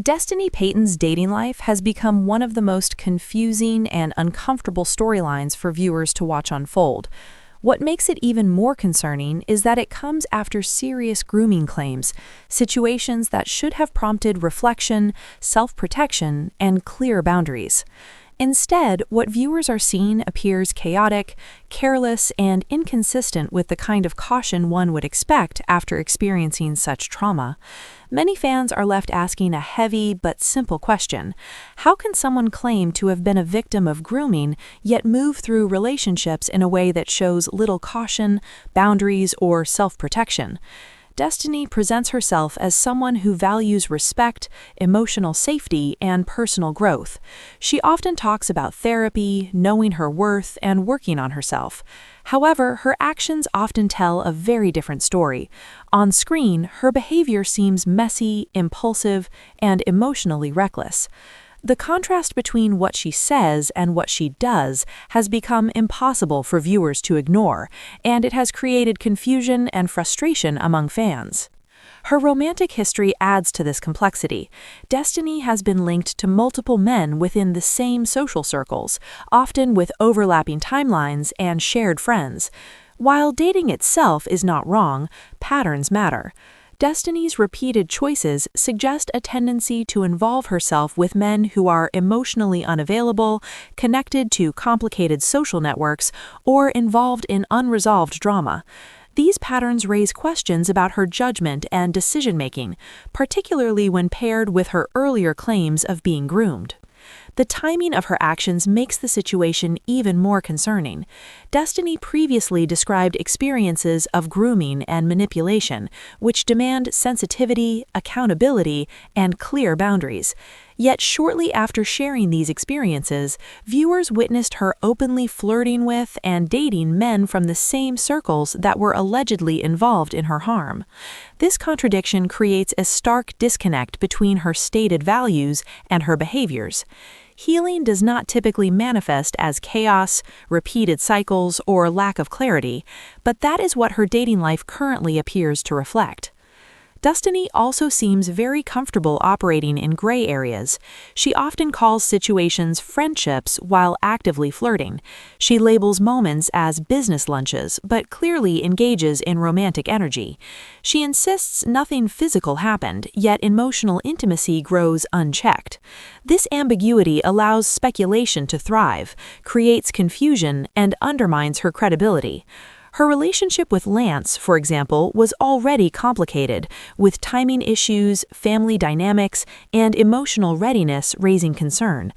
Destiny Payton's dating life has become one of the most confusing and uncomfortable storylines for viewers to watch unfold. What makes it even more concerning is that it comes after serious grooming claims, situations that should have prompted reflection, self-protection, and clear boundaries. Instead, what viewers are seeing appears chaotic, careless, and inconsistent with the kind of caution one would expect after experiencing such trauma. Many fans are left asking a heavy but simple question: how can someone claim to have been a victim of grooming yet move through relationships in a way that shows little caution, boundaries, or self-protection? Destiny presents herself as someone who values respect, emotional safety, and personal growth. She often talks about therapy, knowing her worth, and working on herself. However, her actions often tell a very different story. On screen, her behavior seems messy, impulsive, and emotionally reckless. The contrast between what she says and what she does has become impossible for viewers to ignore, and it has created confusion and frustration among fans. Her romantic history adds to this complexity. Destiny has been linked to multiple men within the same social circles, often with overlapping timelines and shared friends. While dating itself is not wrong, patterns matter. Destiny's repeated choices suggest a tendency to involve herself with men who are emotionally unavailable, connected to complicated social networks, or involved in unresolved drama. These patterns raise questions about her judgment and decision-making, particularly when paired with her earlier claims of being groomed. The timing of her actions makes the situation even more concerning. Destiny previously described experiences of grooming and manipulation, which demand sensitivity, accountability, and clear boundaries. Yet shortly after sharing these experiences, viewers witnessed her openly flirting with and dating men from the same circles that were allegedly involved in her harm. This contradiction creates a stark disconnect between her stated values and her behaviors. Healing does not typically manifest as chaos, repeated cycles, or lack of clarity, but that is what her dating life currently appears to reflect. Destiny also seems very comfortable operating in gray areas. She often calls situations friendships while actively flirting. She labels moments as business lunches, but clearly engages in romantic energy. She insists nothing physical happened, yet emotional intimacy grows unchecked. This ambiguity allows speculation to thrive, creates confusion, and undermines her credibility. Her relationship with Lance, for example, was already complicated, with timing issues, family dynamics, and emotional readiness raising concern.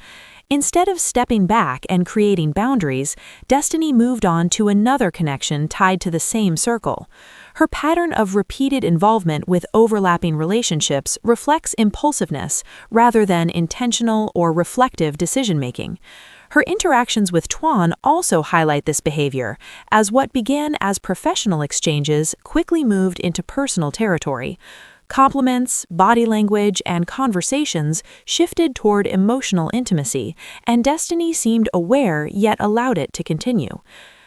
Instead of stepping back and creating boundaries, Destiny moved on to another connection tied to the same circle. Her pattern of repeated involvement with overlapping relationships reflects impulsiveness rather than intentional or reflective decision-making. Her interactions with Tuan also highlight this behavior, as what began as professional exchanges quickly moved into personal territory. Compliments, body language, and conversations shifted toward emotional intimacy, and Destiny seemed aware yet allowed it to continue.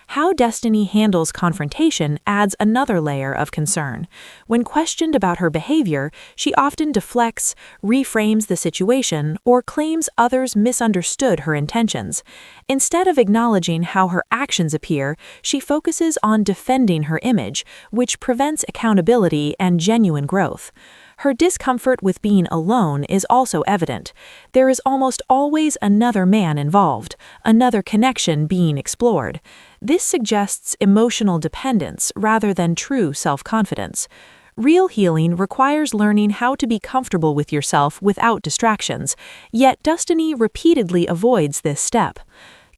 How Destiny handles confrontation adds another layer of concern. When questioned about her behavior, she often deflects, reframes the situation, or claims others misunderstood her intentions. Instead of acknowledging how her actions appear, she focuses on defending her image, which prevents accountability and genuine growth. Her discomfort with being alone is also evident. There is almost always another man involved, another connection being explored. This suggests emotional dependence rather than true self-confidence. Real healing requires learning how to be comfortable with yourself without distractions, yet Destiny repeatedly avoids this step.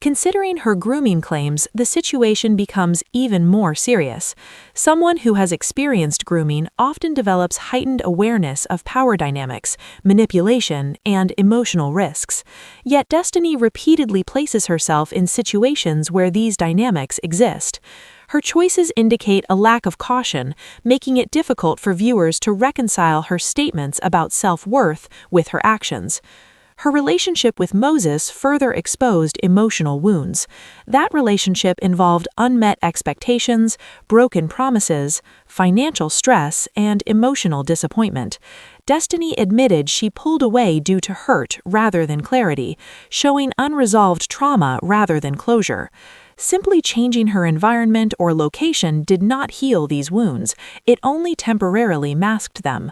Considering her grooming claims, the situation becomes even more serious. Someone who has experienced grooming often develops heightened awareness of power dynamics, manipulation, and emotional risks. Yet Destiny repeatedly places herself in situations where these dynamics exist. Her choices indicate a lack of caution, making it difficult for viewers to reconcile her statements about self-worth with her actions. Her relationship with Moses further exposed emotional wounds. That relationship involved unmet expectations, broken promises, financial stress, and emotional disappointment. Destiny admitted she pulled away due to hurt rather than clarity, showing unresolved trauma rather than closure. Simply changing her environment or location did not heal these wounds, it only temporarily masked them.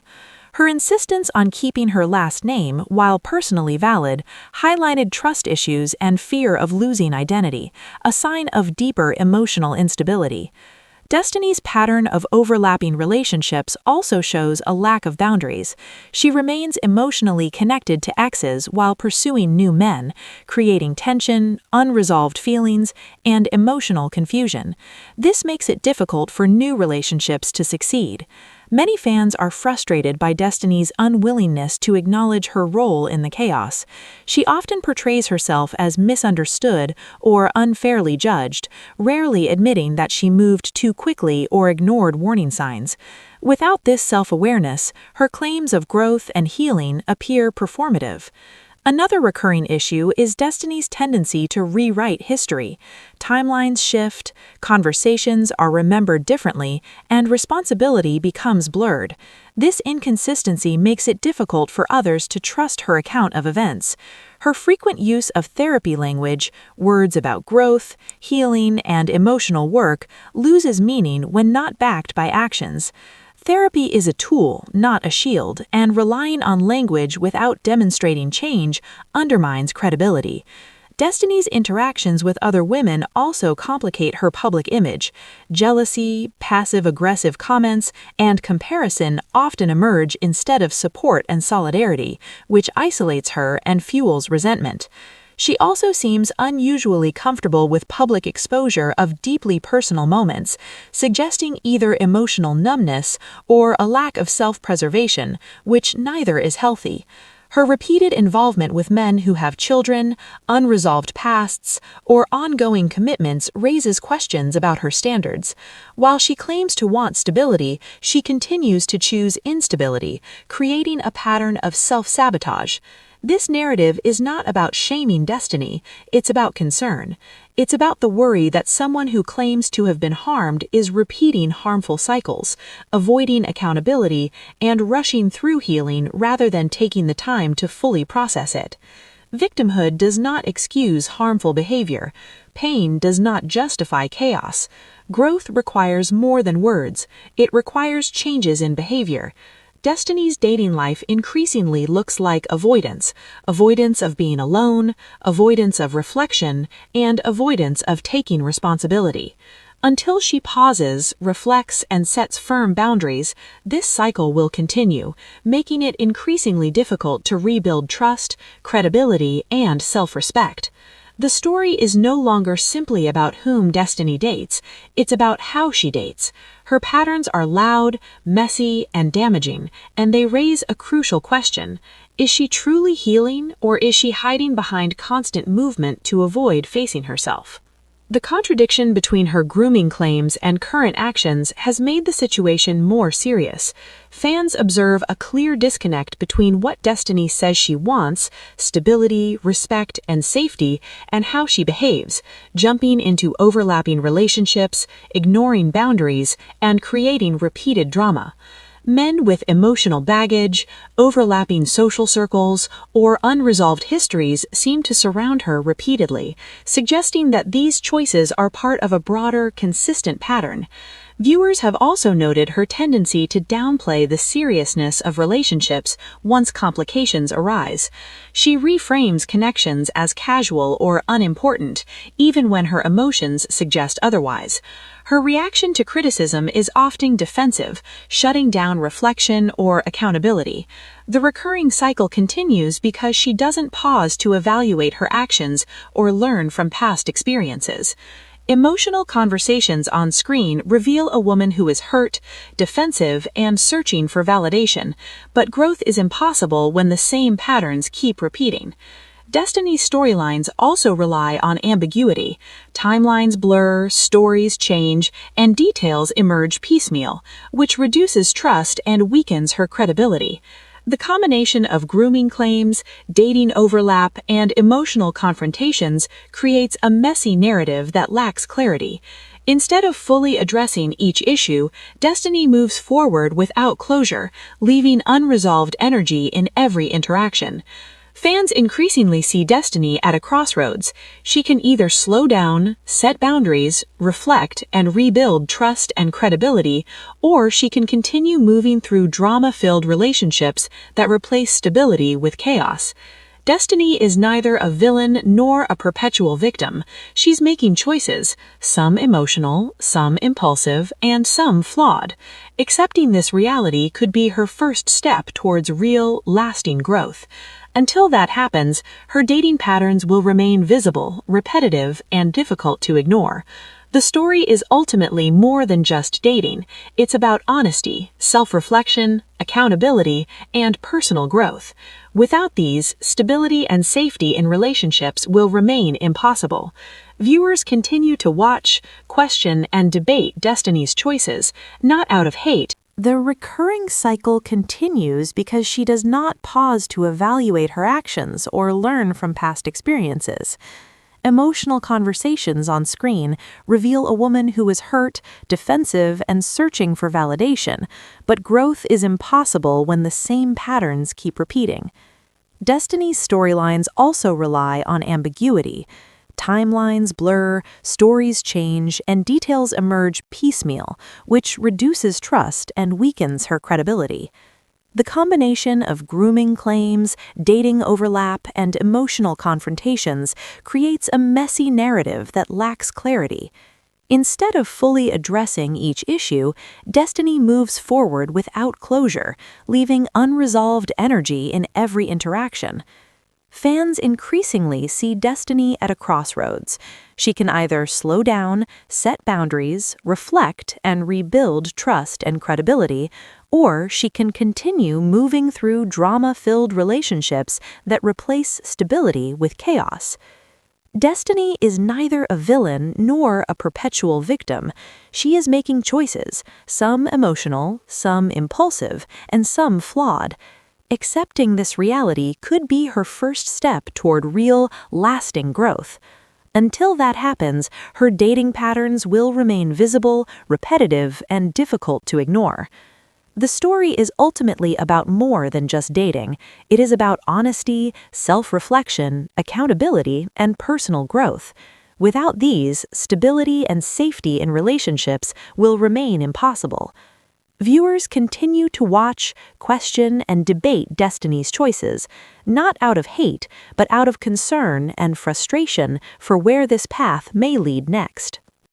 Her insistence on keeping her last name, while personally valid, highlighted trust issues and fear of losing identity, a sign of deeper emotional instability. Destiny's pattern of overlapping relationships also shows a lack of boundaries. She remains emotionally connected to exes while pursuing new men, creating tension, unresolved feelings, and emotional confusion. This makes it difficult for new relationships to succeed. Many fans are frustrated by Destiny's unwillingness to acknowledge her role in the chaos. She often portrays herself as misunderstood or unfairly judged, rarely admitting that she moved too quickly or ignored warning signs. Without this self-awareness, her claims of growth and healing appear performative. Another recurring issue is Destiny's tendency to rewrite history. Timelines shift, conversations are remembered differently, and responsibility becomes blurred. This inconsistency makes it difficult for others to trust her account of events. Her frequent use of therapy language, words about growth, healing, and emotional work, loses meaning when not backed by actions. Therapy is a tool, not a shield, and relying on language without demonstrating change undermines credibility. Destiny's interactions with other women also complicate her public image. Jealousy, passive-aggressive comments, and comparison often emerge instead of support and solidarity, which isolates her and fuels resentment. She also seems unusually comfortable with public exposure of deeply personal moments, suggesting either emotional numbness or a lack of self-preservation, which neither is healthy. Her repeated involvement with men who have children, unresolved pasts, or ongoing commitments raises questions about her standards. While she claims to want stability, she continues to choose instability, creating a pattern of self-sabotage. This narrative is not about shaming Destiny, it's about concern. It's about the worry that someone who claims to have been harmed is repeating harmful cycles, avoiding accountability, and rushing through healing rather than taking the time to fully process it. Victimhood does not excuse harmful behavior. Pain does not justify chaos. Growth requires more than words. It requires changes in behavior. Destiny's dating life increasingly looks like avoidance of being alone, avoidance of reflection, and avoidance of taking responsibility. Until she pauses, reflects, and sets firm boundaries, this cycle will continue, making it increasingly difficult to rebuild trust, credibility, and self-respect. The story is no longer simply about whom Destiny dates, it's about how she dates. Her patterns are loud, messy, and damaging, and they raise a crucial question. Is she truly healing, or is she hiding behind constant movement to avoid facing herself? The contradiction between her grooming claims and current actions has made the situation more serious. Fans observe a clear disconnect between what Destiny says she wants, stability, respect, and safety, and how she behaves, jumping into overlapping relationships, ignoring boundaries, and creating repeated drama. Men with emotional baggage, overlapping social circles, or unresolved histories seem to surround her repeatedly, suggesting that these choices are part of a broader, consistent pattern. Viewers have also noted her tendency to downplay the seriousness of relationships once complications arise. She reframes connections as casual or unimportant, even when her emotions suggest otherwise. Her reaction to criticism is often defensive, shutting down reflection or accountability. The recurring cycle continues because she doesn't pause to evaluate her actions or learn from past experiences. Emotional conversations on screen reveal a woman who is hurt, defensive, and searching for validation, but growth is impossible when the same patterns keep repeating. Destiny's storylines also rely on ambiguity. Timelines blur, stories change, and details emerge piecemeal, which reduces trust and weakens her credibility. The combination of grooming claims, dating overlap, and emotional confrontations creates a messy narrative that lacks clarity. Instead of fully addressing each issue, Destiny moves forward without closure, leaving unresolved energy in every interaction. Fans increasingly see Destiny at a crossroads. She can either slow down, set boundaries, reflect, and rebuild trust and credibility, or she can continue moving through drama-filled relationships that replace stability with chaos. Destiny is neither a villain nor a perpetual victim. She's making choices, some emotional, some impulsive, and some flawed. Accepting this reality could be her first step towards real, lasting growth. Until that happens, her dating patterns will remain visible, repetitive, and difficult to ignore. The story is ultimately more than just dating. It's about honesty, self-reflection, accountability, and personal growth. Without these, stability and safety in relationships will remain impossible. Viewers continue to watch, question, and debate Destiny's choices, not out of hate. The recurring cycle continues because she does not pause to evaluate her actions or learn from past experiences. Emotional conversations on screen reveal a woman who is hurt, defensive, and searching for validation, but growth is impossible when the same patterns keep repeating. Destiny's storylines also rely on ambiguity. Timelines blur, stories change, and details emerge piecemeal, which reduces trust and weakens her credibility. The combination of grooming claims, dating overlap, and emotional confrontations creates a messy narrative that lacks clarity. Instead of fully addressing each issue, Destiny moves forward without closure, leaving unresolved energy in every interaction. Fans increasingly see Destiny at a crossroads. She can either slow down, set boundaries, reflect, and rebuild trust and credibility, or she can continue moving through drama-filled relationships that replace stability with chaos. Destiny is neither a villain nor a perpetual victim. She is making choices, some emotional, some impulsive, and some flawed. Accepting this reality could be her first step toward real, lasting growth. Until that happens, her dating patterns will remain visible, repetitive, and difficult to ignore. The story is ultimately about more than just dating. It is about honesty, self-reflection, accountability, and personal growth. Without these, stability and safety in relationships will remain impossible. Viewers continue to watch, question, and debate Destiny's choices, not out of hate, but out of concern and frustration for where this path may lead next.